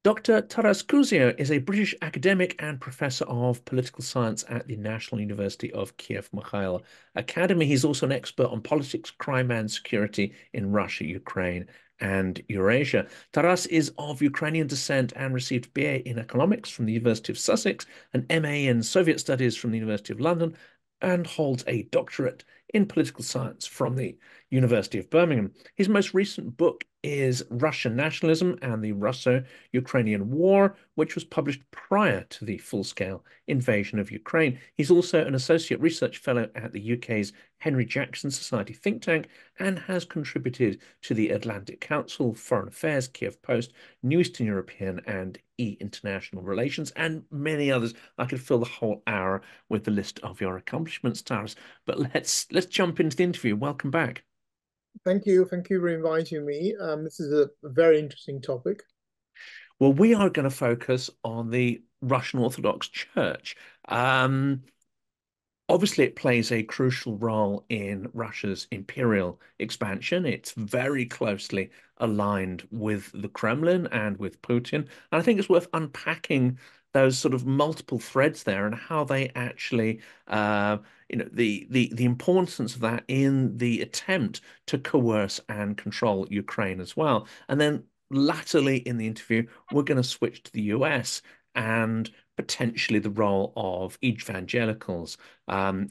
Dr. Taras Kuzio is a British academic and professor of political science at the National University of Kyiv Mohyla Academy. He's also an expert on politics, crime, and security in Russia, Ukraine, and Eurasia. Taras is of Ukrainian descent and received BA in economics from the University of Sussex, an MA in Soviet studies from the University of London, and holds a doctorate in political science from the University of Birmingham. His most recent book is Russian Nationalism and the Russo-Ukrainian War, which was published prior to the full-scale invasion of Ukraine. He's also an associate research fellow at the UK's Henry Jackson Society think tank and has contributed to the Atlantic Council, Foreign Affairs, Kyiv Post, New Eastern European and International Relations, and many others. I could fill the whole hour with the list of your accomplishments, Taras. But let's jump into the interview. Welcome back. Thank you. Thank you for inviting me. This is a very interesting topic. Well, we are going to focus on the Russian Orthodox Church. Obviously, it plays a crucial role in Russia's imperial expansion. It's very closely aligned with the Kremlin and with Putin. And I think it's worth unpacking those sort of multiple threads there and how they actually, the importance of that in the attempt to coerce and control Ukraine as well. And then latterly in the interview, we're going to switch to the US and potentially the role of evangelicals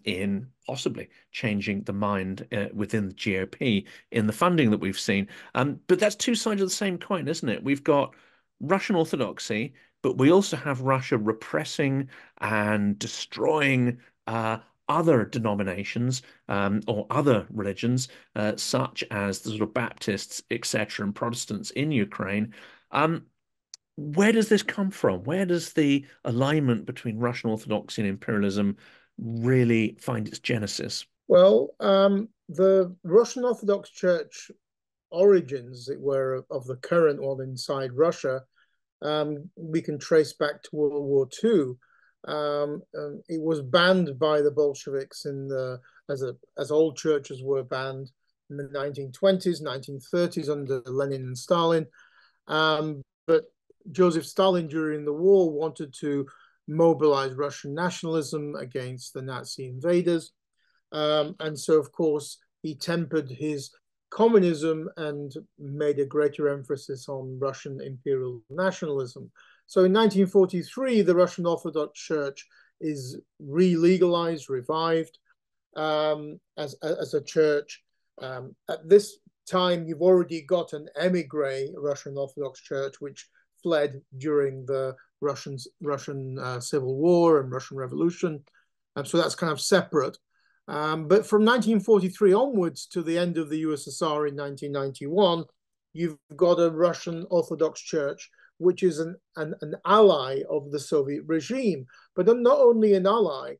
in possibly changing the mind within the GOP in the funding that we've seen. But that's two sides of the same coin, isn't it? We've got Russian Orthodoxy, but we also have Russia repressing and destroying other denominations or other religions, such as the sort of Baptists, etc., and Protestants in Ukraine. Where does this come from? Where does the alignment between Russian Orthodoxy and imperialism really find its genesis? Well, the Russian Orthodox Church origins, as it were, of the current one inside Russia, we can trace back to World War II. It was banned by the Bolsheviks as all churches were banned in the 1920s, 1930s under Lenin and Stalin. But Joseph Stalin during the war wanted to mobilize Russian nationalism against the Nazi invaders. And so, of course, he tempered his communism and made a greater emphasis on Russian imperial nationalism. So in 1943, the Russian Orthodox Church is re-legalized, revived as a church. At this time, you've already got an emigre Russian Orthodox Church, which fled during the Russian Civil War and Russian Revolution. So that's kind of separate. But from 1943 onwards to the end of the USSR in 1991, you've got a Russian Orthodox Church, which is an ally of the Soviet regime. But not only an ally,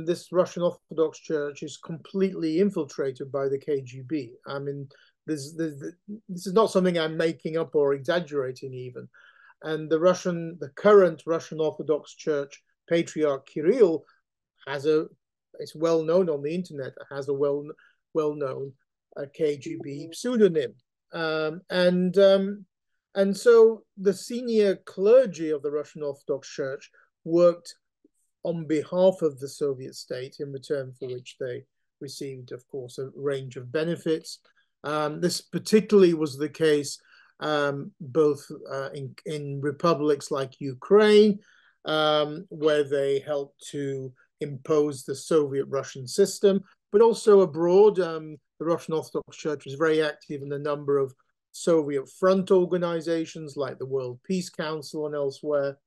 this Russian Orthodox Church is completely infiltrated by the KGB. I mean, this is not something I'm making up or exaggerating even. And the current Russian Orthodox Church Patriarch Kirill it's well known on the internet, has a well-known KGB pseudonym. And so the senior clergy of the Russian Orthodox Church worked on behalf of the Soviet state, in return for which they received, of course, a range of benefits. This particularly was the case both in republics like Ukraine, where they helped to impose the Soviet Russian system, but also abroad. The Russian Orthodox Church was very active in a number of Soviet front organizations like the World Peace Council and elsewhere,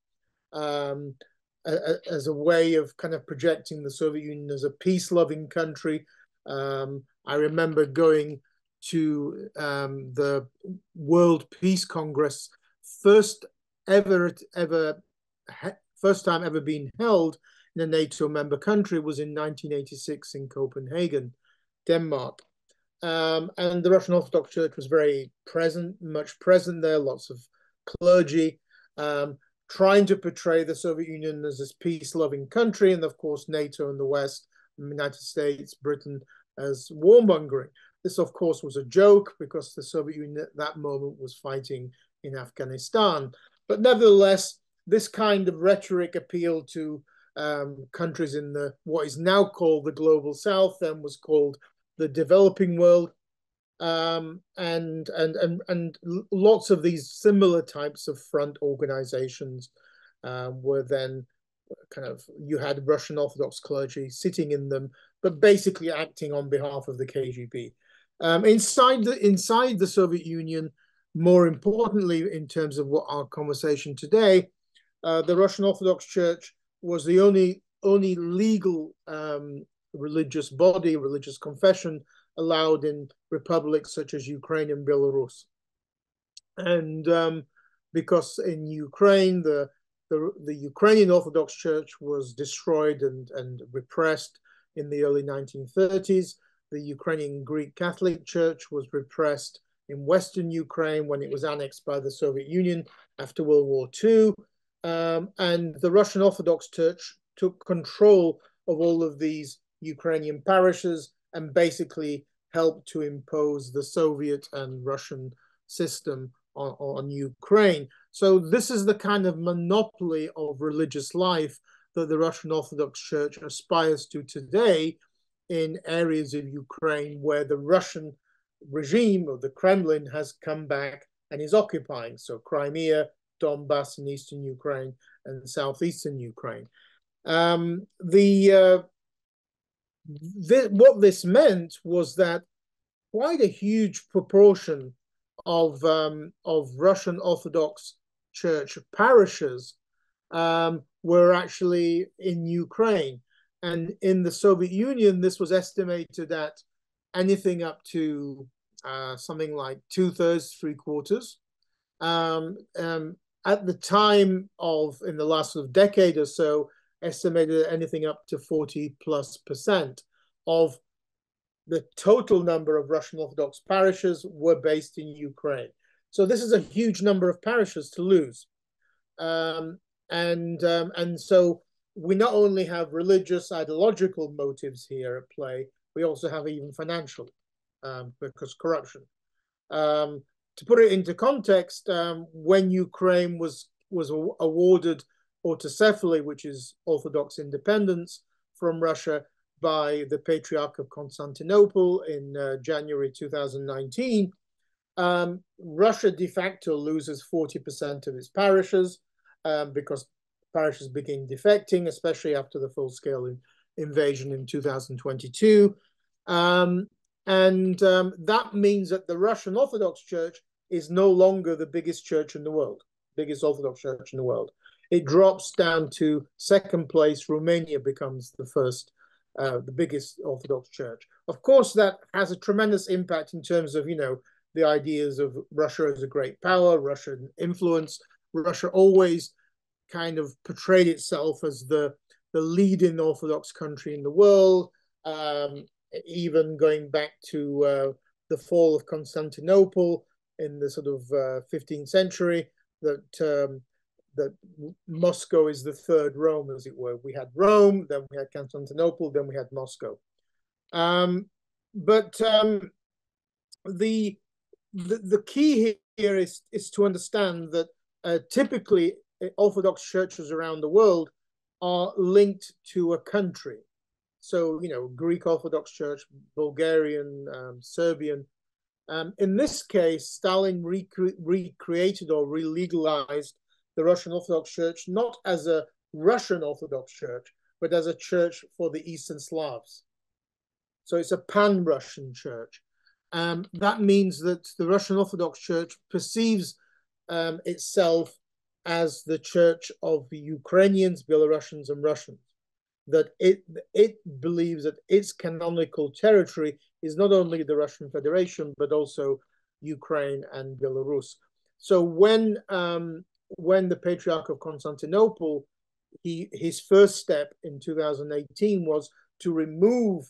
as a way of kind of projecting the Soviet Union as a peace-loving country. I remember going to the World Peace Congress, first time ever being held in a NATO member country was in 1986 in Copenhagen, Denmark. And the Russian Orthodox Church was very much present there, lots of clergy, trying to portray the Soviet Union as this peace-loving country, and of course NATO and the West, the United States, Britain, as warmongering. This, of course, was a joke because the Soviet Union at that moment was fighting in Afghanistan. But nevertheless, this kind of rhetoric appealed to countries in the what is now called the global south, then was called the developing world, and lots of these similar types of front organizations were then kind of, you had Russian Orthodox clergy sitting in them, but basically acting on behalf of the KGB. Inside the Soviet Union, more importantly, in terms of what our conversation today, the Russian Orthodox Church was the only legal religious body, religious confession allowed in republics such as Ukraine and Belarus. And because in Ukraine, the Ukrainian Orthodox Church was destroyed and repressed in the early 1930s. The Ukrainian Greek Catholic Church was repressed in Western Ukraine when it was annexed by the Soviet Union after World War II. And the Russian Orthodox Church took control of all of these Ukrainian parishes and basically helped to impose the Soviet and Russian system on Ukraine. So this is the kind of monopoly of religious life that the Russian Orthodox Church aspires to today in areas of Ukraine where the Russian regime or the Kremlin has come back and is occupying. So Crimea, Donbass in eastern Ukraine, and southeastern Ukraine. What this meant was that quite a huge proportion of Russian Orthodox Church parishes were actually in Ukraine. And in the Soviet Union, this was estimated at anything up to something like 2/3, 3/4. At the time of, in the last sort of decade or so, estimated anything up to 40+% of the total number of Russian Orthodox parishes were based in Ukraine. So this is a huge number of parishes to lose. And so we not only have religious, ideological motives here at play, we also have even financial, because corruption. To put it into context, when Ukraine was awarded autocephaly, which is Orthodox independence from Russia, by the Patriarch of Constantinople in January 2019, Russia de facto loses 40% of its parishes because parishes begin defecting, especially after the full-scale invasion in 2022. That means that the Russian Orthodox Church is no longer the biggest church in the world, biggest Orthodox church in the world. It drops down to second place. Romania becomes the first, the biggest Orthodox church. Of course, that has a tremendous impact in terms of, the ideas of Russia as a great power, Russian influence. Russia always kind of portrayed itself as the leading Orthodox country in the world, even going back to the fall of Constantinople in the sort of 15th century, that Moscow is the third Rome, as it were. We had Rome, then we had Constantinople, then we had Moscow. But the key here is to understand that typically Orthodox churches around the world are linked to a country. So, Greek Orthodox Church, Bulgarian, Serbian. In this case, Stalin recreated or re-legalized the Russian Orthodox Church, not as a Russian Orthodox Church, but as a church for the Eastern Slavs. So it's a pan-Russian church. That means that the Russian Orthodox Church perceives itself as the church of the Ukrainians, Belarusians, and Russians. That it believes that its canonical territory is not only the Russian Federation, but also Ukraine and Belarus. So when the Patriarch of Constantinople, his first step in 2018 was to remove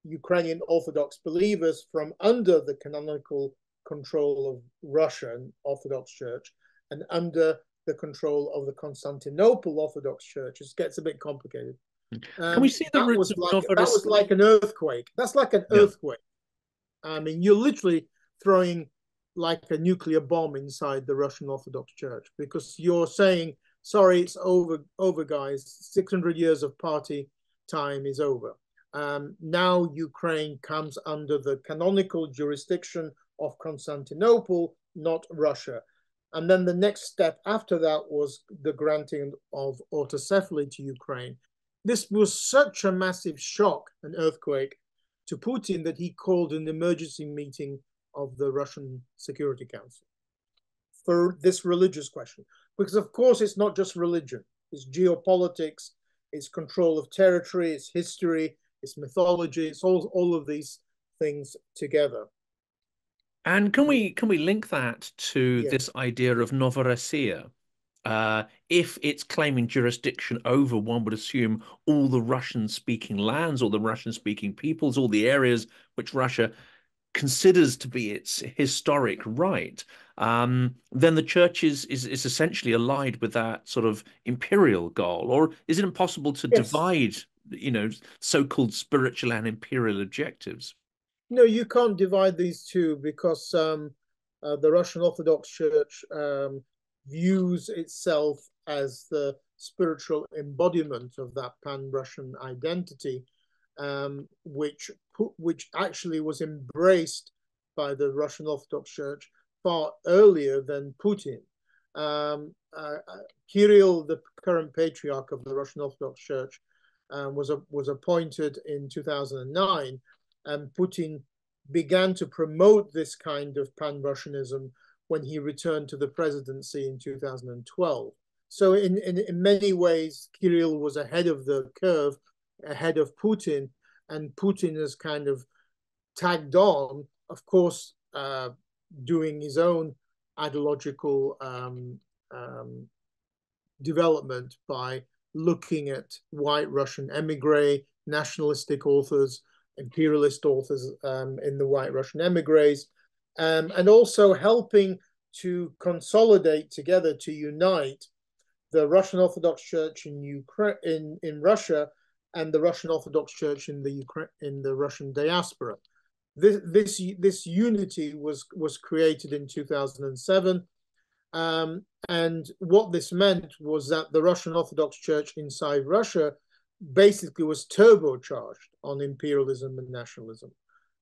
Ukrainian Orthodox believers from under the canonical control of Russian Orthodox Church and under the control of the Constantinople Orthodox Church. It gets a bit complicated. Can we see the roots of that was like an earthquake. That's like an earthquake. I mean, you're literally throwing like a nuclear bomb inside the Russian Orthodox Church, because you're saying, sorry, it's over, guys. 600 years of party time is over. Now Ukraine comes under the canonical jurisdiction of Constantinople, not Russia. And then the next step after that was the granting of autocephaly to Ukraine. This was such a massive shock, an earthquake, to Putin that he called an emergency meeting of the Russian Security Council for this religious question. Because, of course, it's not just religion, it's geopolitics, it's control of territory, it's history, it's mythology, it's all of these things together. And can we link that to Yeah. this idea of Novorossiya? If it's claiming jurisdiction over, one would assume, all the Russian-speaking lands, all the Russian-speaking peoples, all the areas which Russia considers to be its historic right, then the church is essentially allied with that sort of imperial goal. Or is it impossible to Yes. divide, so-called spiritual and imperial objectives? No, you can't divide these two because the Russian Orthodox Church views itself as the spiritual embodiment of that pan-Russian identity, which actually was embraced by the Russian Orthodox Church far earlier than Putin. Kirill, the current patriarch of the Russian Orthodox Church, was appointed in 2009, and Putin began to promote this kind of pan-Russianism when he returned to the presidency in 2012. So in many ways, Kirill was ahead of the curve, ahead of Putin, and Putin has kind of tagged on, of course, doing his own ideological development by looking at white Russian emigre, nationalistic authors, imperialist authors in the white Russian emigres, and also helping to consolidate together, to unite the Russian Orthodox Church in Russia and the Russian Orthodox Church in the Russian diaspora. This unity was created in 2007, and what this meant was that the Russian Orthodox Church inside Russia basically was turbocharged on imperialism and nationalism,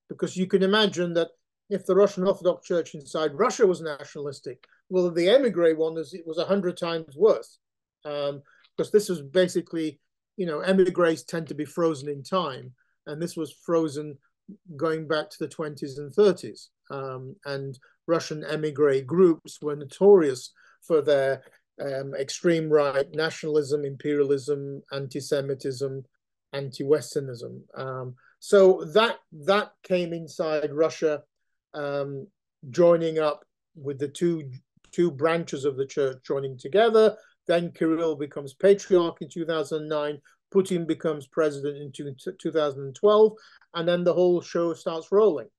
because you can imagine that if the Russian Orthodox Church inside Russia was nationalistic, well, the emigre one was 100 times worse, because this was basically, emigres tend to be frozen in time, and this was frozen going back to the 20s and 30s, and Russian emigre groups were notorious for their extreme right nationalism, imperialism, anti-Semitism, anti-Westernism. So that came inside Russia, joining up with the two branches of the church joining together. Then Kirill becomes patriarch in 2009. Putin becomes president in 2012, and then the whole show starts rolling.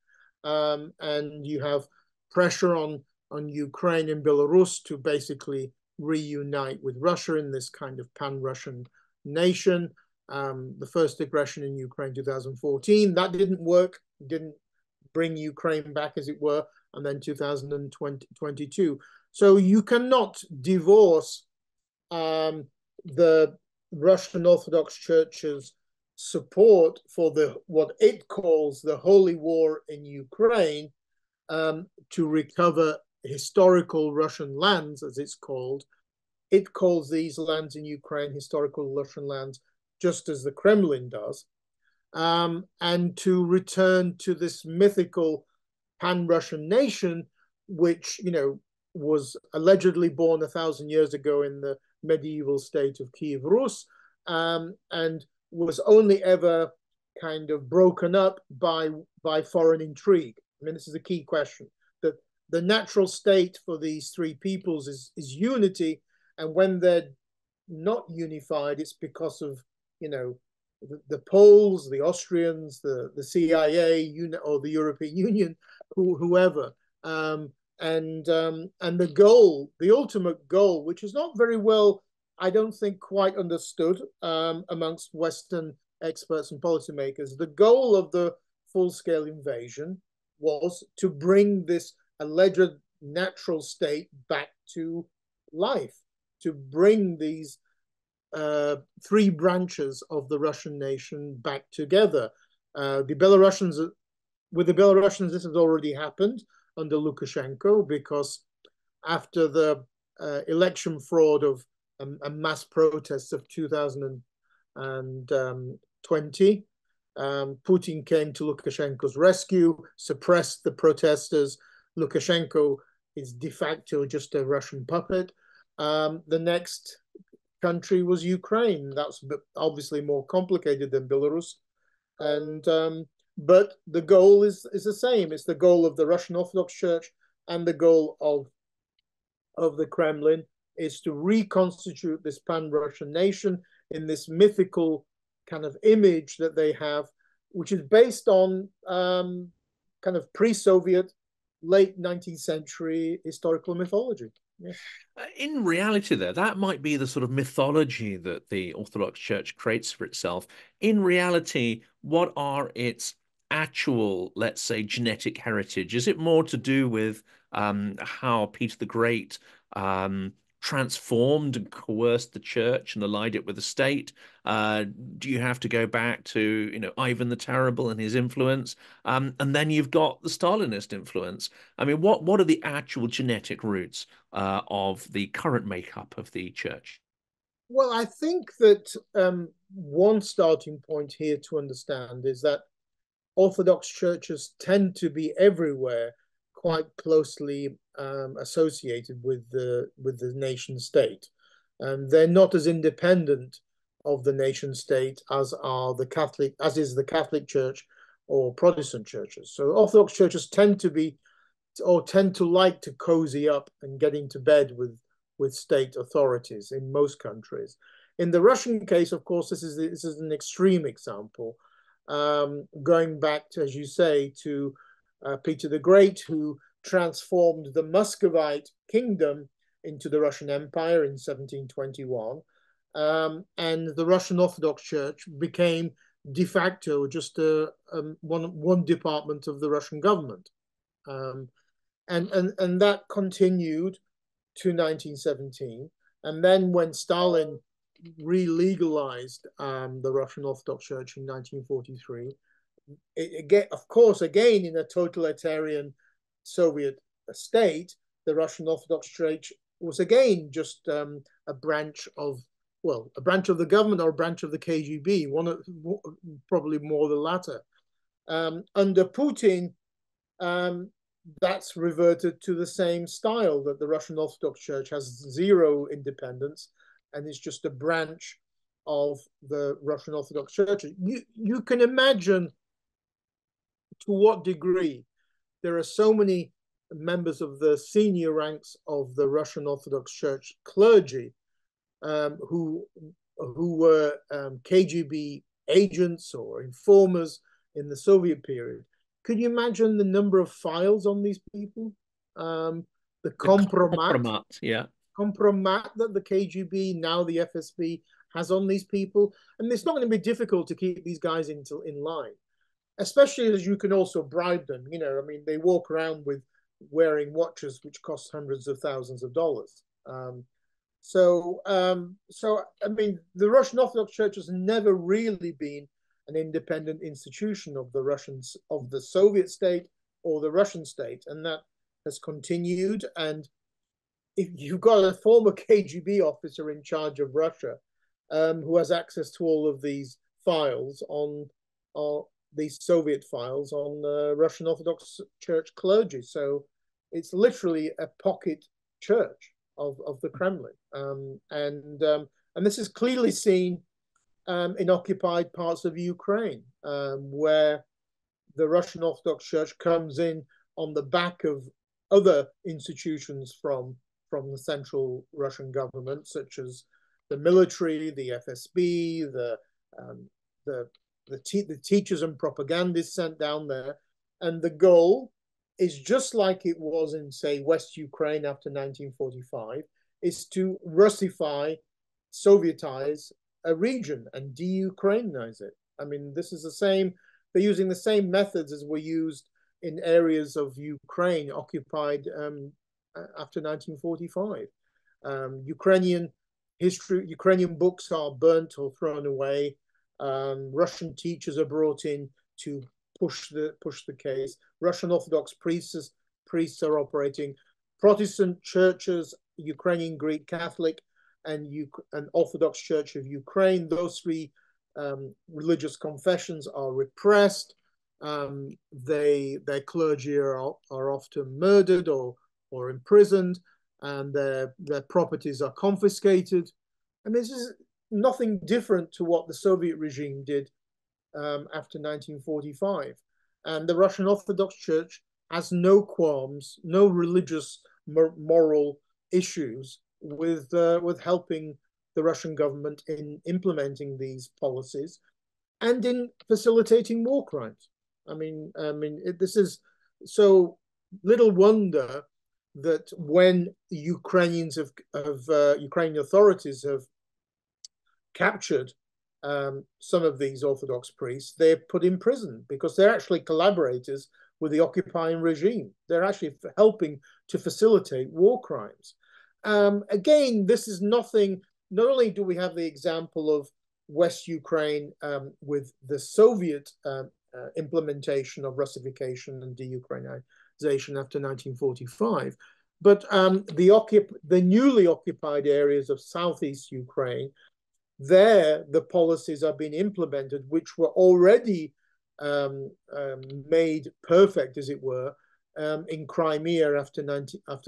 And you have pressure on Ukraine and Belarus to basically reunite with Russia in this kind of pan-Russian nation. The first aggression in Ukraine 2014, that didn't work, didn't bring Ukraine back, as it were, and then 2022. So you cannot divorce the Russian Orthodox Church's support for what it calls the Holy War in Ukraine, to recover historical Russian lands, as it's called. It calls these lands in Ukraine historical Russian lands, just as the Kremlin does, and to return to this mythical pan-Russian nation, which was allegedly born 1,000 years ago in the medieval state of Kyiv Rus, and was only ever kind of broken up by foreign intrigue. I mean, this is a key question. That the natural state for these three peoples is unity, and when they're not unified, it's because of the Poles, the Austrians, the CIA, or the European Union, whoever. And the goal, the ultimate goal, which is not very well, I don't think, quite understood amongst Western experts and policymakers, the goal of the full-scale invasion was to bring this alleged natural state back to life, to bring these three branches of the Russian nation back together. The Belarusians, with the Belarusians, this has already happened under Lukashenko, because after the election fraud of a mass protests of 2020, Putin came to Lukashenko's rescue, suppressed the protesters. Lukashenko is de facto just a Russian puppet. The next country was Ukraine. That's obviously more complicated than Belarus. And but the goal is the same. It's the goal of the Russian Orthodox Church, and the goal of the Kremlin is to reconstitute this pan-Russian nation in this mythical kind of image that they have, which is based on kind of pre-Soviet, late 19th century historical mythology. Yeah. In reality, though, that might be the sort of mythology that the Orthodox Church creates for itself. In reality, what are its actual, let's say, genetic heritage? Is it more to do with how Peter the Great transformed and coerced the church and allied it with the state? Do you have to go back to, Ivan the Terrible and his influence? And then you've got the Stalinist influence. I mean, what are the actual genetic roots of the current makeup of the church? Well, I think that one starting point here to understand is that Orthodox churches tend to be everywhere quite closely associated with the nation state, and they're not as independent of the nation state as is the Catholic Church or Protestant churches. So Orthodox churches tend to like to cozy up and get into bed with state authorities in most countries. In the Russian case, of course, this is an extreme example, going back to, as you say, to Peter the Great, who transformed the Muscovite kingdom into the Russian Empire in 1721. And the Russian Orthodox Church became de facto just one department of the Russian government. And that continued to 1917. And then when Stalin re-legalized the Russian Orthodox Church in 1943, of course, again, in a totalitarian Soviet state, the Russian Orthodox Church was again just a branch of the government or a branch of the KGB, probably more the latter. Under Putin, that's reverted to the same style, that the Russian Orthodox Church has zero independence and is just a branch of the Russian Orthodox Church. You can imagine to what degree there are so many members of the senior ranks of the Russian Orthodox Church clergy who were KGB agents or informers in the Soviet period. Could you imagine the number of files on these people? The compromat, yeah. Compromat that the KGB, now the FSB, has on these people. And it's not going to be difficult to keep these guys in line, especially as you can also bribe them. I mean, they walk around with wearing watches which cost hundreds of thousands of dollars. So I mean, the Russian Orthodox Church has never really been an independent institution of the Soviet state or the Russian state, and that has continued. And if you've got a former KGB officer in charge of Russia, who has access to all of these files on these Soviet files on Russian Orthodox Church clergy, so it's literally a pocket church of the Kremlin, and this is clearly seen in occupied parts of Ukraine, where the Russian Orthodox Church comes in on the back of other institutions from the central Russian government, such as the military, the FSB, the teachers and propagandists sent down there. And the goal is just like it was in, say, West Ukraine after 1945, is to Russify, Sovietize a region and de-Ukrainize it. I mean, this is the same, they're using the same methods as were used in areas of Ukraine occupied after 1945. Ukrainian history, Ukrainian books are burnt or thrown away. Russian teachers are brought in to push the case. Russian Orthodox priests are operating. Protestant churches, Ukrainian Greek Catholic, and Orthodox Church of Ukraine. Those three religious confessions are repressed. Their clergy are often murdered or imprisoned, and their properties are confiscated. I mean, this is nothing different to what the Soviet regime did after 1945. And the Russian Orthodox Church has no qualms, no religious moral issues with helping the Russian government in implementing these policies and in facilitating war crimes. This is so little wonder that when Ukrainian authorities have captured some of these Orthodox priests, they're put in prison because they're actually collaborators with the occupying regime. They're actually helping to facilitate war crimes. Again, this is nothing. Not only do we have the example of West Ukraine with the Soviet implementation of Russification and de-Ukrainization after 1945, but the newly occupied areas of Southeast Ukraine, there the policies are being implemented, which were already made perfect, as it were, in Crimea after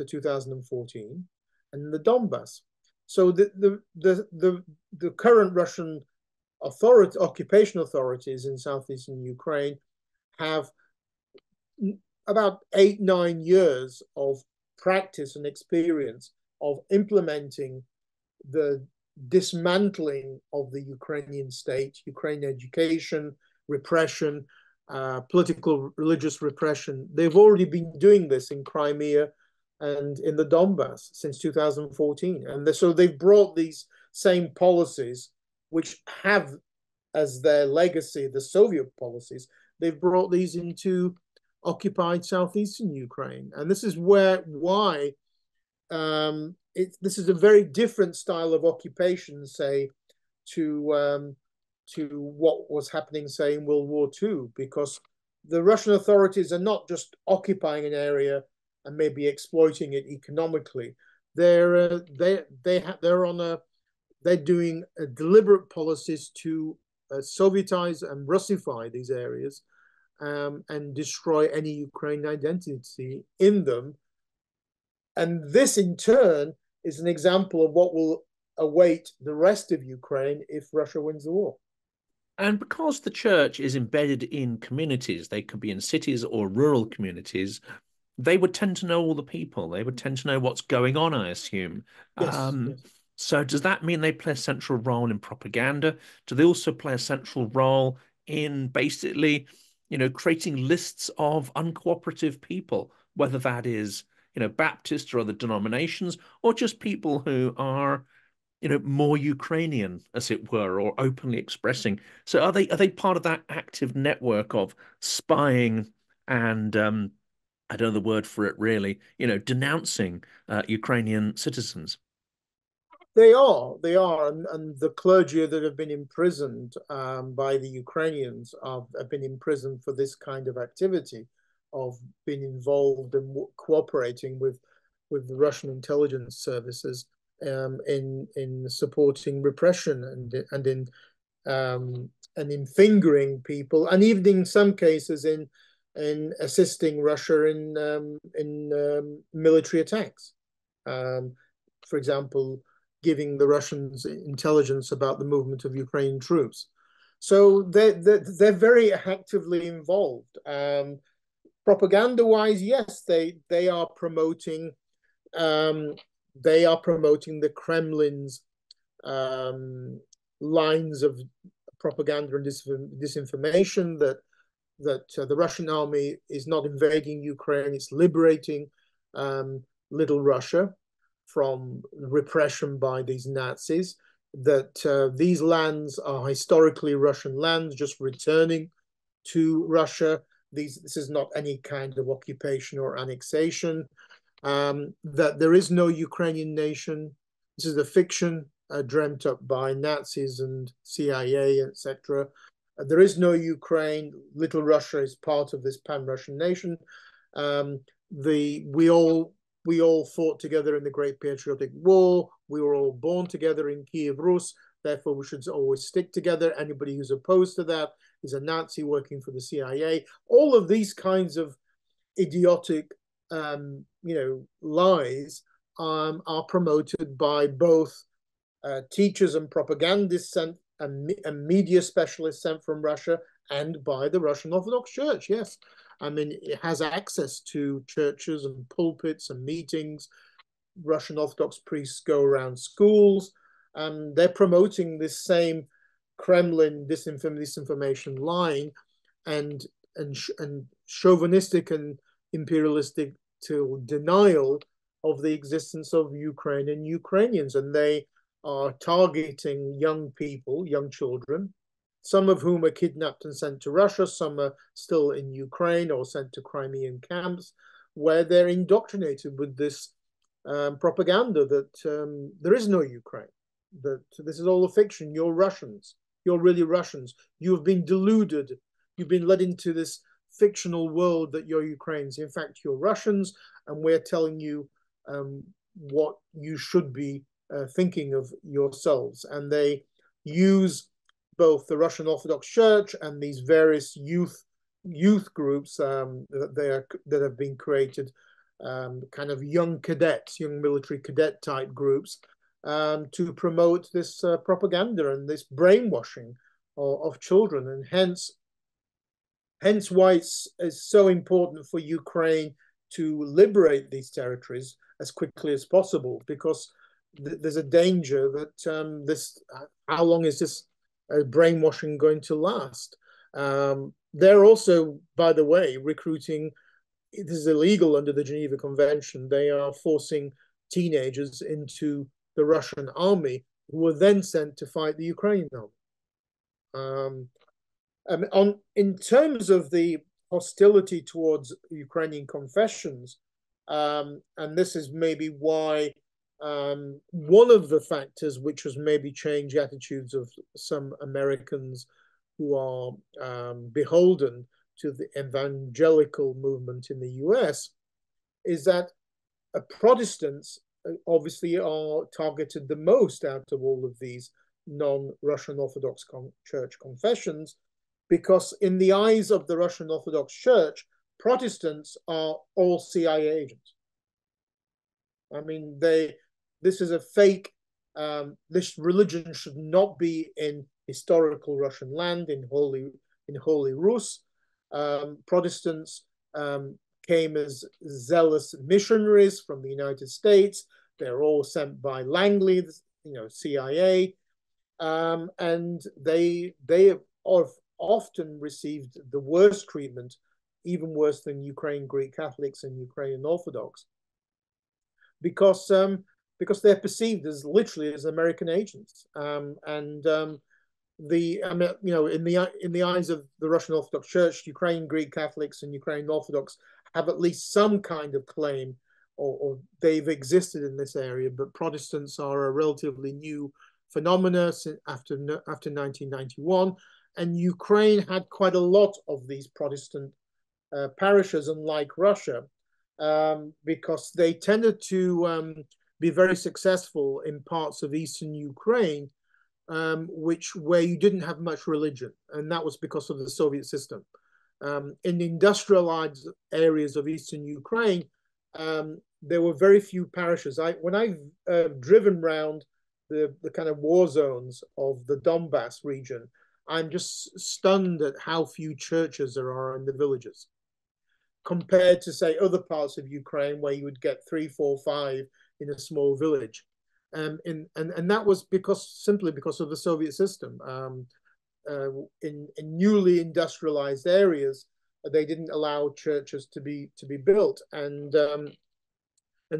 2014, and the Donbass. So the current Russian occupation authorities in southeastern Ukraine have about 8-9 years of practice and experience of implementing the dismantling of the Ukrainian state, Ukrainian education, repression, political, religious repression. They've already been doing this in Crimea and in the Donbass since 2014. And so they've brought these same policies, which have as their legacy the Soviet policies, they've brought these into occupied southeastern Ukraine. And this is why this is a very different style of occupation, say, to what was happening, say, in World War II, because the Russian authorities are not just occupying an area and maybe exploiting it economically. They're doing deliberate policies to Sovietize and Russify these areas and destroy any Ukrainian identity in them. And this, in turn, is an example of what will await the rest of Ukraine if Russia wins the war. And because the church is embedded in communities, they could be in cities or rural communities, they would tend to know all the people. They would tend to know what's going on, I assume. Yes. So does that mean they play a central role in propaganda? Do they also play a central role in basically, creating lists of uncooperative people, whether that is, Baptist or other denominations, or just people who are, more Ukrainian, as it were, or openly expressing? So are they part of that active network of spying and I don't know the word for it really, denouncing Ukrainian citizens? They are, and the clergy that have been imprisoned by the Ukrainians have been imprisoned for this kind of activity, of being involved and cooperating with the Russian intelligence services in supporting repression and in fingering people, and even in some cases in assisting Russia in military attacks. For example, giving the Russians intelligence about the movement of Ukrainian troops. So they're very actively involved. Propaganda-wise, yes, they are promoting the Kremlin's lines of propaganda and disinformation that the Russian army is not invading Ukraine; it's liberating Little Russia from repression by these Nazis, that these lands are historically Russian lands, just returning to Russia, This is not any kind of occupation or annexation, that there is no Ukrainian nation. This is a fiction dreamt up by Nazis and CIA, etc. There is no Ukraine. Little Russia is part of this pan-Russian nation. We all fought together in the Great Patriotic War. We were all born together in Kyiv Rus. Therefore, we should always stick together. Anybody who's opposed to that is a Nazi working for the CIA. All of these kinds of idiotic, lies are promoted by both teachers and propagandists sent and media specialists sent from Russia, and by the Russian Orthodox Church. Yes, I mean, it has access to churches and pulpits and meetings. Russian Orthodox priests go around schools, and they're promoting this same Kremlin disinformation line, and chauvinistic and imperialistic to denial of the existence of Ukraine and Ukrainians. And they are targeting young people, young children, some of whom are kidnapped and sent to Russia, some are still in Ukraine or sent to Crimean camps, where they're indoctrinated with this propaganda that there is no Ukraine, that this is all a fiction. You're Russians. You're really Russians. You've been deluded. You've been led into this fictional world that you're Ukrainians. In fact, you're Russians, and we're telling you what you should be thinking of yourselves. And they use both the Russian Orthodox Church and these various youth groups that have been created, kind of young cadets, young military cadet type groups, to promote this propaganda and this brainwashing of children. And hence why it's so important for Ukraine to liberate these territories as quickly as possible, because there's a danger that how long is this brainwashing going to last? They're also, by the way, recruiting. This is illegal under the Geneva Convention. They are forcing teenagers into the Russian army, who were then sent to fight the Ukrainian army. In terms of the hostility towards Ukrainian confessions, and this is maybe why one of the factors which has maybe changed attitudes of some Americans who are beholden to the evangelical movement in the US is that Protestants obviously are targeted the most out of all of these non-Russian Orthodox Church confessions, because in the eyes of the Russian Orthodox Church, Protestants are all CIA agents. I mean, this is a fake. This religion should not be in historical Russian land, in Holy Rus. Protestants came as zealous missionaries from the United States. They're all sent by Langley, CIA, and they have often received the worst treatment, even worse than Ukrainian Greek Catholics and Ukrainian Orthodox, because they're perceived as literally as American agents, in the eyes of the Russian Orthodox Church, Ukrainian Greek Catholics and Ukrainian Orthodox have at least some kind of claim, or they've existed in this area. But Protestants are a relatively new phenomena after 1991, and Ukraine had quite a lot of these Protestant parishes, unlike Russia, because they tended to be very successful in parts of eastern Ukraine, where you didn't have much religion, and that was because of the Soviet system. In the industrialized areas of eastern Ukraine, there were very few parishes. When I've driven around the kind of war zones of the Donbass region, I'm just stunned at how few churches there are in the villages, compared to, say, other parts of Ukraine where you would get 3, 4, 5 in a small village. And that was simply because of the Soviet system. In newly industrialized areas, they didn't allow churches to be built, and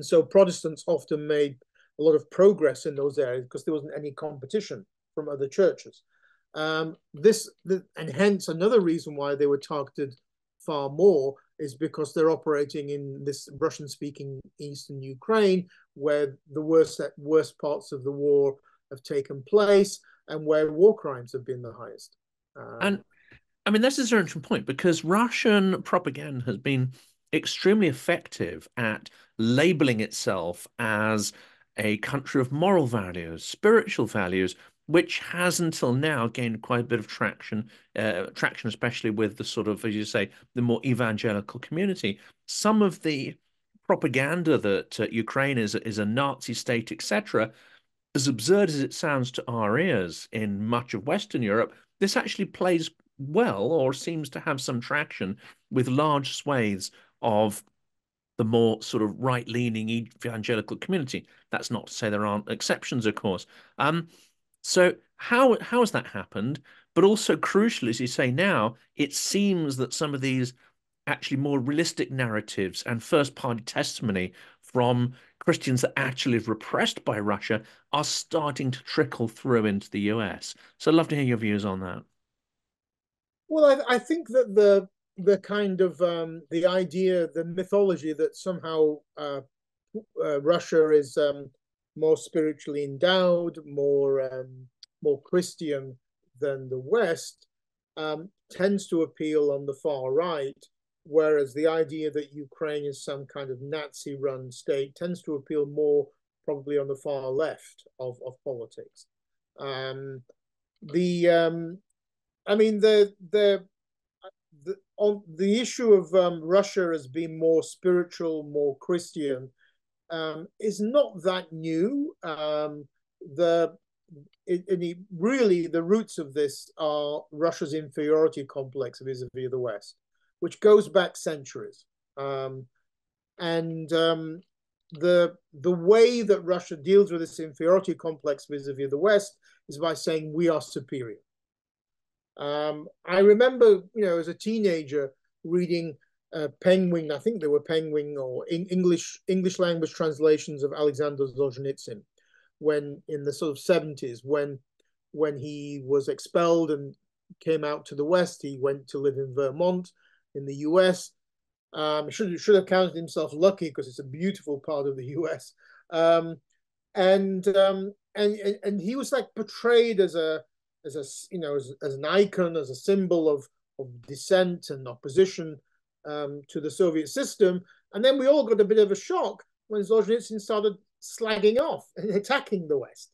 so Protestants often made a lot of progress in those areas because there wasn't any competition from other churches. And hence another reason why they were targeted far more is because they're operating in this Russian-speaking eastern Ukraine, where the worst parts of the war have taken place and where war crimes have been the highest. And I mean, this is an interesting point because Russian propaganda has been extremely effective at labeling itself as a country of moral values, spiritual values, which has until now gained quite a bit of traction, especially with the sort of, as you say, the more evangelical community. Some of the propaganda that Ukraine is a Nazi state, etc., as absurd as it sounds to our ears in much of Western Europe, this actually plays well or seems to have some traction with large swathes of the more sort of right-leaning evangelical community. That's not to say there aren't exceptions, of course. So how has that happened? But also crucially, as you say now, it seems that some of these actually more realistic narratives and first-party testimony from Christians that actually live repressed by Russia are starting to trickle through into the US. So I'd love to hear your views on that. Well, I think that the kind of the idea, the mythology that somehow Russia is more spiritually endowed, more Christian than the West, tends to appeal on the far right, whereas the idea that Ukraine is some kind of Nazi-run state tends to appeal more probably on the far left of politics. The I mean on the issue of Russia as being more spiritual, more Christian, is not that new. Really, the roots of this are Russia's inferiority complex vis-a-vis the West, which goes back centuries. And the way that Russia deals with this inferiority complex vis-a-vis the West is by saying we are superior. I remember, as a teenager reading Penguin, I think they were Penguin or English language translations of Alexander Solzhenitsyn, when in the sort of 70s, when he was expelled and came out to the West, he went to live in Vermont in the US. Should have counted himself lucky because it's a beautiful part of the US. And he was like portrayed as an icon, as a symbol of dissent and opposition to the Soviet system. And then we all got a bit of a shock when Solzhenitsyn started slagging off and attacking the West.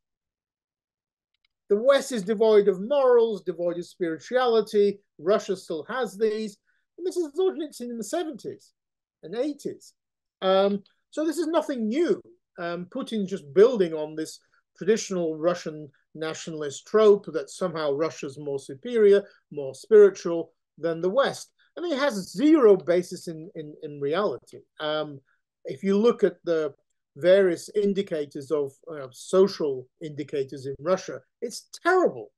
The West is devoid of morals, devoid of spirituality. Russia still has these. And this is Solzhenitsyn in the 70s and 80s. So this is nothing new. Putin's just building on this traditional Russian nationalist trope that somehow Russia's more superior, more spiritual than the West. I mean, it has zero basis in reality. If you look at the various indicators of social indicators in Russia, it's terrible.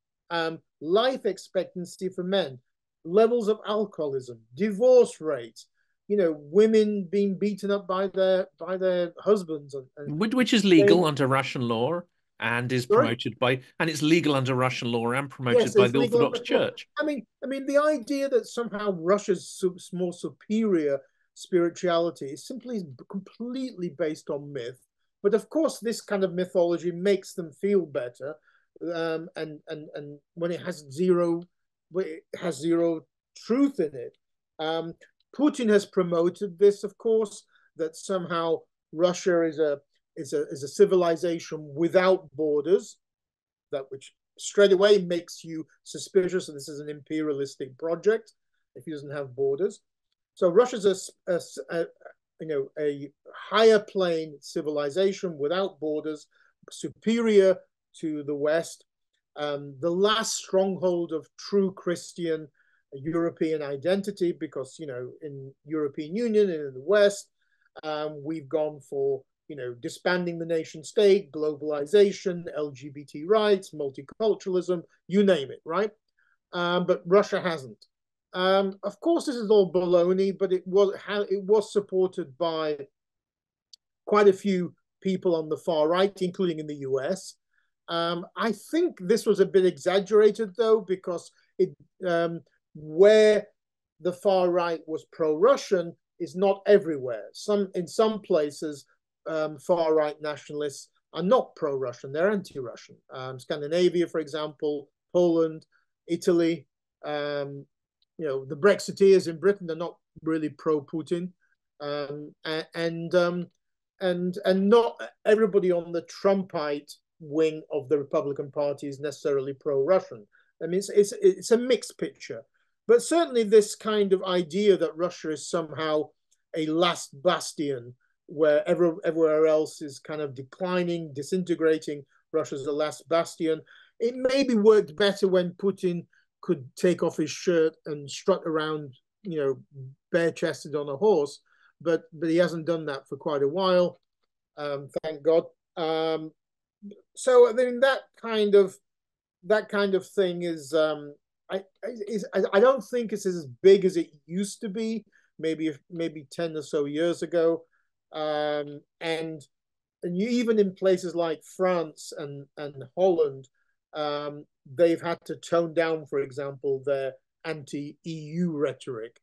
Life expectancy for men, levels of alcoholism, divorce rates, women being beaten up by their husbands, Which is legal under Russian law and is sorry? promoted by, and it's legal under Russian law and promoted Yes, by it's the legal Orthodox under law. Church. I mean, the idea that somehow Russia's more superior spirituality is simply completely based on myth. But of course, this kind of mythology makes them feel better, and when it has zero truth in it. Putin has promoted this, of course, that somehow Russia is a civilization without borders, that which straight away makes you suspicious that this is an imperialistic project if he doesn't have borders. So Russia's a higher plane civilization without borders, superior to the West, the last stronghold of true Christian European identity, because in European Union and in the West, we've gone for disbanding the nation state, globalization, LGBT rights, multiculturalism, you name it, right? But Russia hasn't. Of course, this is all baloney, but it was supported by quite a few people on the far right, including in the US. I think this was a bit exaggerated, though, because where the far right was pro-Russian is not everywhere. In some places, far right nationalists are not pro-Russian; they're anti-Russian. Scandinavia, for example, Poland, Italy. The Brexiteers in Britain are not really pro-Putin, and not everybody on the Trumpite wing of the Republican Party is necessarily pro-Russian. I mean, it's a mixed picture. But certainly this kind of idea that Russia is somehow a last bastion where everywhere else is kind of declining, disintegrating, Russia's the last bastion. It maybe worked better when Putin could take off his shirt and strut around, bare-chested on a horse, but he hasn't done that for quite a while, thank God. So I mean that kind of thing is I don't think it's as big as it used to be, maybe 10 or so years ago, and even in places like France and Holland, they've had to tone down, for example, their anti-EU rhetoric,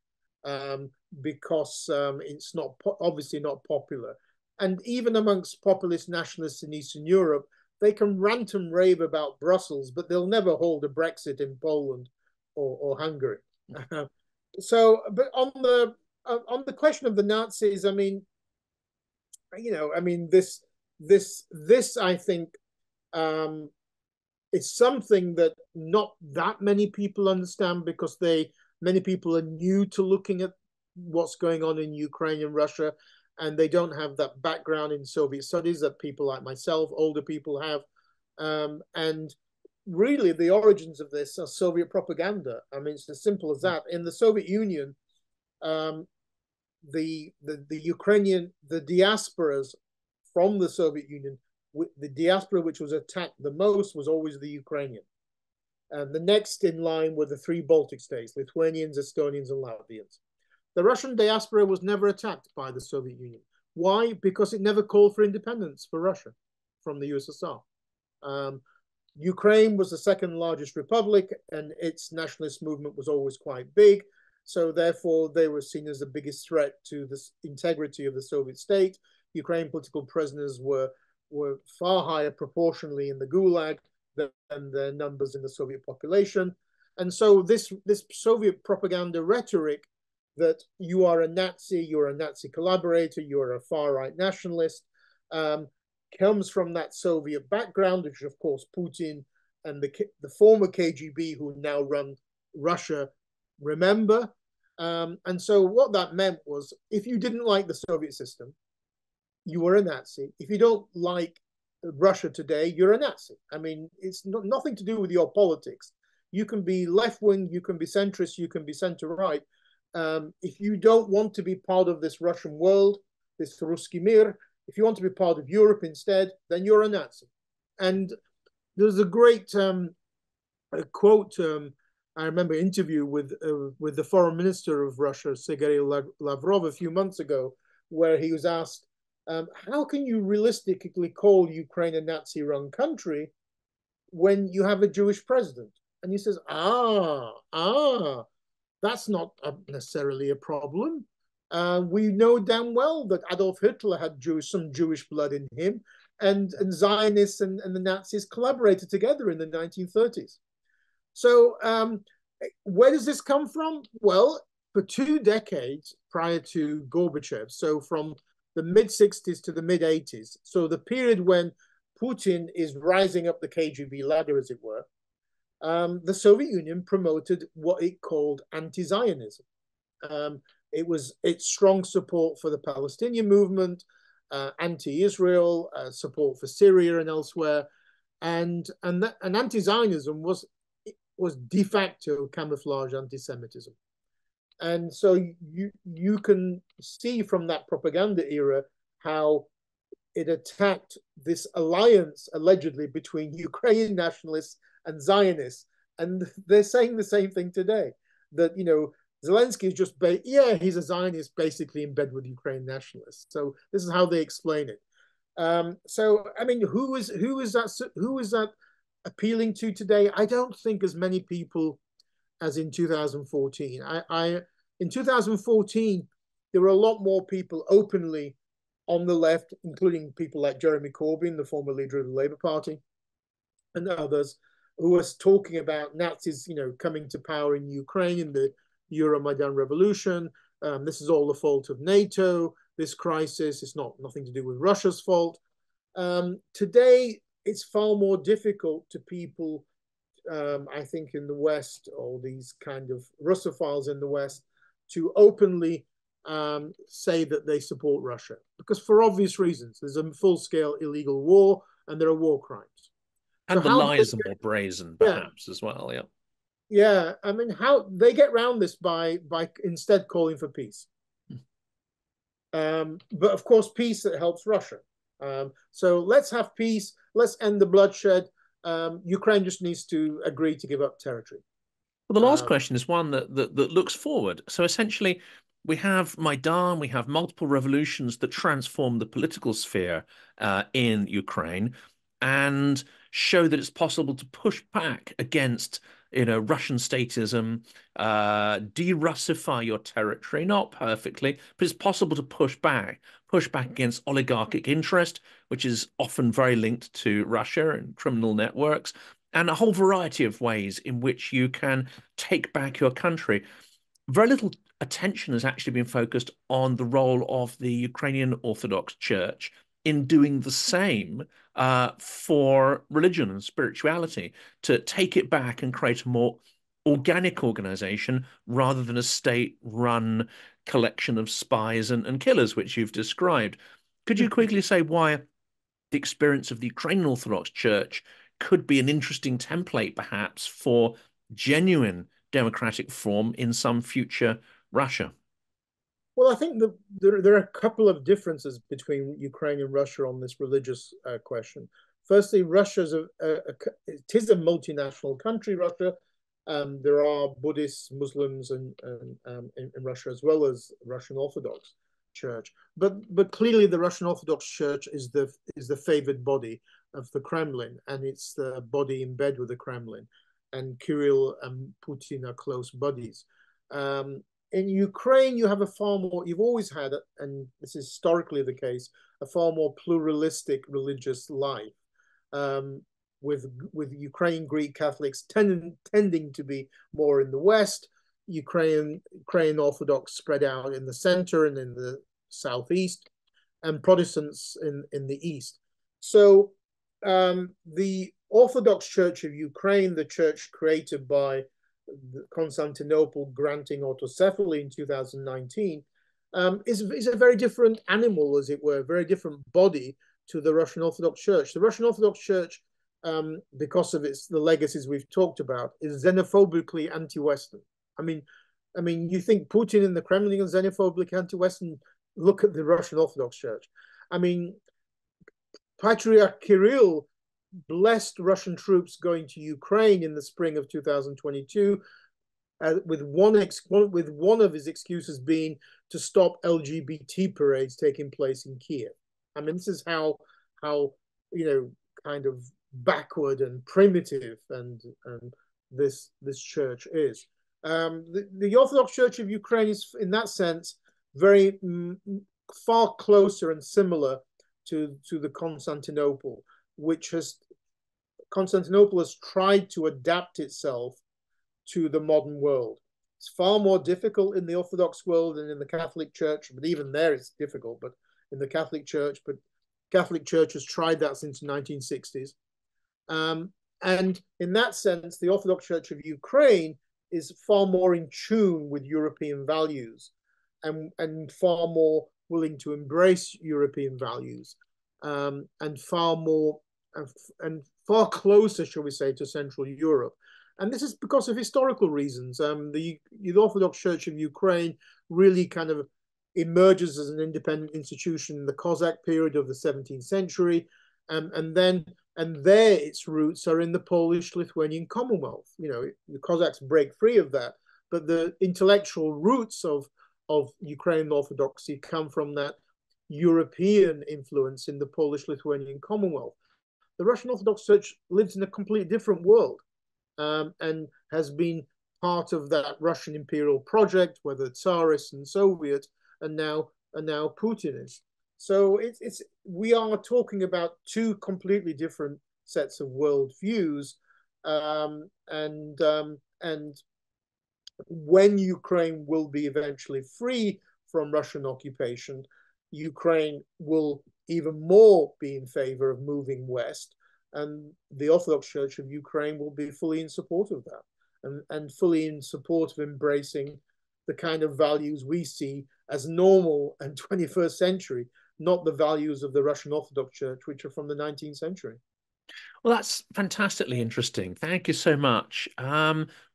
because it's not obviously not popular. And even amongst populist nationalists in Eastern Europe, they can rant and rave about Brussels, but they'll never hold a Brexit in Poland or Hungary. But on the question of the Nazis, I mean, this I think is something that not that many people understand, because many people are new to looking at what's going on in Ukraine and Russia, and they don't have that background in Soviet studies that people like myself, older people, have. And really, the origins of this are Soviet propaganda. I mean, it's as simple as that. In the Soviet Union, the diasporas from the Soviet Union, the diaspora which was attacked the most was always the Ukrainian. And the next in line were the three Baltic states, Lithuanians, Estonians, and Latvians. The Russian diaspora was never attacked by the Soviet Union. Why? Because it never called for independence for Russia from the USSR. Ukraine was the second largest republic, and its nationalist movement was always quite big. So therefore, they were seen as the biggest threat to the integrity of the Soviet state. Ukrainian political prisoners were far higher proportionally in the Gulag than the numbers in the Soviet population. And so this Soviet propaganda rhetoric that you are a Nazi, you're a Nazi collaborator, you're a far-right nationalist, comes from that Soviet background, which of course Putin and the former KGB, who now run Russia, remember. And so what that meant was, if you didn't like the Soviet system, you were a Nazi. If you don't like Russia today, you're a Nazi. I mean, it's nothing to do with your politics. You can be left-wing, you can be centrist, you can be center-right. If you don't want to be part of this Russian world, this Ruski Mir, if you want to be part of Europe instead, then you're a Nazi. And there's a great quote, I remember an interview with the foreign minister of Russia, Sergei Lavrov, a few months ago, where he was asked, how can you realistically call Ukraine a Nazi-run country when you have a Jewish president? And he says, that's not necessarily a problem. We know damn well that Adolf Hitler had some Jewish blood in him, and Zionists and the Nazis collaborated together in the 1930s. So where does this come from? Well, for 2 decades prior to Gorbachev, so from the mid-60s to the mid-80s, so the period when Putin is rising up the KGB ladder, as it were, the Soviet Union promoted what it called anti-Zionism. It was its strong support for the Palestinian movement, anti-Israel, support for Syria and elsewhere, and anti-Zionism was de facto camouflage anti-Semitism. And so you can see from that propaganda era how it attacked this alliance allegedly between Ukrainian nationalists and Zionists. And they're saying the same thing today, that, Zelensky is just, he's a Zionist basically in bed with Ukrainian nationalists. So this is how they explain it. So, I mean, who is that appealing to today? I don't think as many people as in 2014. In 2014, there were a lot more people openly on the left, including people like Jeremy Corbyn, the former leader of the Labour Party, and others, who was talking about Nazis, coming to power in Ukraine in the Euromaidan revolution. This is all the fault of NATO. This crisis is nothing to do with Russia's fault. Today, it's far more difficult to people, I think, in the West, or these kind of Russophiles in the West, to openly say that they support Russia, because for obvious reasons, there's a full-scale illegal war and there are war crimes. So And the how do lies are more brazen, yeah, perhaps, as well. Yeah. yeah. I mean, how they get around this by instead calling for peace. But of course, peace that helps Russia. So let's have peace. Let's end the bloodshed. Ukraine just needs to agree to give up territory. Well, the last question is one that looks forward. So essentially, we have Maidan, we have multiple revolutions that transform the political sphere in Ukraine and show that it's possible to push back against, Russian statism, de-Russify your territory, not perfectly, but it's possible to push back against oligarchic interest, which is often very linked to Russia and criminal networks, and a whole variety of ways in which you can take back your country. Very little attention has actually been focused on the role of the Ukrainian Orthodox Church in doing the same for religion and spirituality, to take it back and create a more organic organization rather than a state-run collection of spies and killers, which you've described. Could you quickly say why the experience of the Ukrainian Orthodox Church could be an interesting template, perhaps, for genuine democratic reform in some future Russia? Well, I think there are a couple of differences between Ukraine and Russia on this religious question. Firstly, it is a multinational country, Russia. There are Buddhists, Muslims, in Russia, as well as Russian Orthodox Church. But clearly, the Russian Orthodox Church is the favored body of the Kremlin, and it's the body in bed with the Kremlin. And Kirill and Putin are close buddies. In Ukraine, you've always had, and this is historically the case, a far more pluralistic religious life, with Ukrainian Greek Catholics tending to be more in the West, Ukrainian Orthodox spread out in the center and in the southeast, and Protestants in the east. So the Orthodox Church of Ukraine, the church created by Constantinople granting autocephaly in 2019, is a very different animal, as it were, a very different body to the Russian Orthodox Church. The Russian Orthodox Church, because of the legacies we've talked about, is xenophobically anti-Western. I mean, you think Putin and the Kremlin are xenophobically anti-Western? Look at the Russian Orthodox Church. I mean, Patriarch Kirill blessed Russian troops going to Ukraine in the spring of 2022, with one of his excuses being to stop LGBT parades taking place in Kyiv. I mean, this is how kind of backward and primitive and this church is. The Orthodox Church of Ukraine is, in that sense, very far closer and similar to the Constantinople, Constantinople has tried to adapt itself to the modern world. It's far more difficult in the Orthodox world than in the Catholic Church, but even there it's difficult. But in the Catholic Church, Catholic Church has tried that since the 1960s. And in that sense, the Orthodox Church of Ukraine is far more in tune with European values, and far more willing to embrace European values, and far closer, shall we say, to Central Europe. And this is because of historical reasons. The Orthodox Church of Ukraine really kind of emerges as an independent institution in the Cossack period of the 17th century, and there its roots are in the Polish-Lithuanian Commonwealth. The Cossacks break free of that, but the intellectual roots of Ukrainian Orthodoxy come from that European influence in the Polish-Lithuanian Commonwealth. The Russian Orthodox Church lives in a completely different world, and has been part of that Russian imperial project, whether Tsarist and Soviet, and now Putinist. So it's we are talking about two completely different sets of worldviews, and when Ukraine will be eventually free from Russian occupation, Ukraine will even more be in favor of moving west, and the Orthodox Church of Ukraine will be fully in support of that, and fully in support of embracing the kind of values we see as normal and 21st century, not the values of the Russian Orthodox Church, which are from the 19th century. Well, that's fantastically interesting. Thank you so much.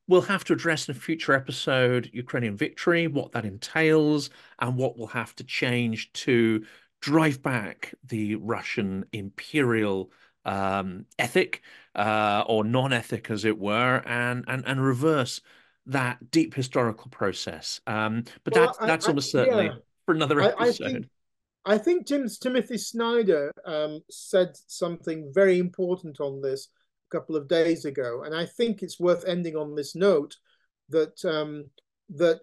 We'll have to address in a future episode Ukrainian victory, what that entails, and what will have to change to drive back the Russian imperial ethic or non-ethic, as it were, and reverse that deep historical process. But Well, that's almost yeah, certainly for another I episode. think Timothy Snyder said something very important on this a couple of days ago, and I think it's worth ending on this note that that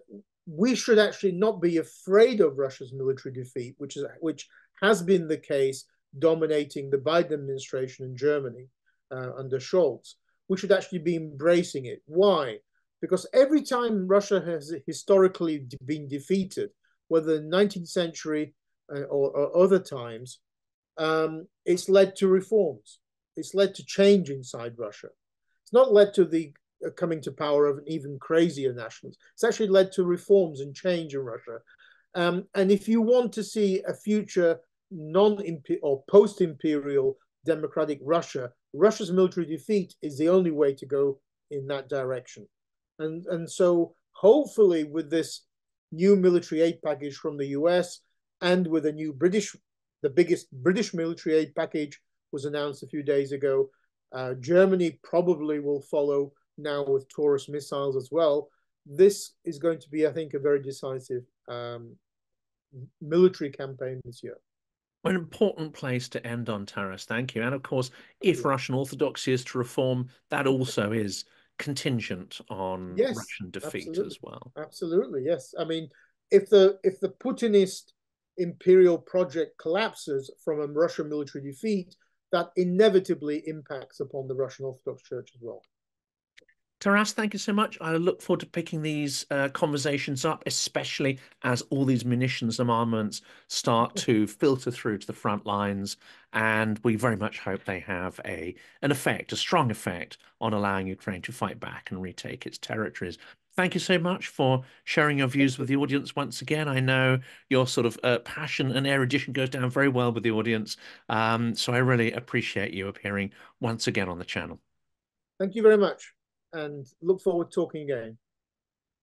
we should actually not be afraid of Russia's military defeat, which has been the case dominating the Biden administration in Germany under Scholz. We should actually be embracing it. Why? Because every time Russia has historically been defeated, whether in the 19th century or other times, it's led to reforms. It's led to change inside Russia. It's not led to the coming to power of an even crazier nationalist. It's actually led to reforms and change in Russia. And if you want to see a future non or post-imperial democratic Russia, Russia's military defeat is the only way to go in that direction. And so hopefully with this new military aid package from the US, and with a new the biggest British military aid package was announced a few days ago. Germany probably will follow now with Taurus missiles as well. This is going to be, I think, a very decisive military campaign this year. An important place to end on, Taras. Thank you. And of course, if Russian Orthodoxy is to reform, that also is contingent on Yes, Russian defeat absolutely, as well. absolutely. Yes, I mean, if the Putinist imperial project collapses from a Russian military defeat, that inevitably impacts upon the Russian Orthodox Church as well. Taras, thank you so much. I look forward to picking these conversations up, especially as all these munitions and armaments start to filter through to the front lines. And we very much hope they have an effect, a strong effect on allowing Ukraine to fight back and retake its territories. Thank you so much for sharing your views with the audience once again. I know your sort of passion and erudition goes down very well with the audience. So I really appreciate you appearing once again on the channel. Thank you very much, and look forward to talking again.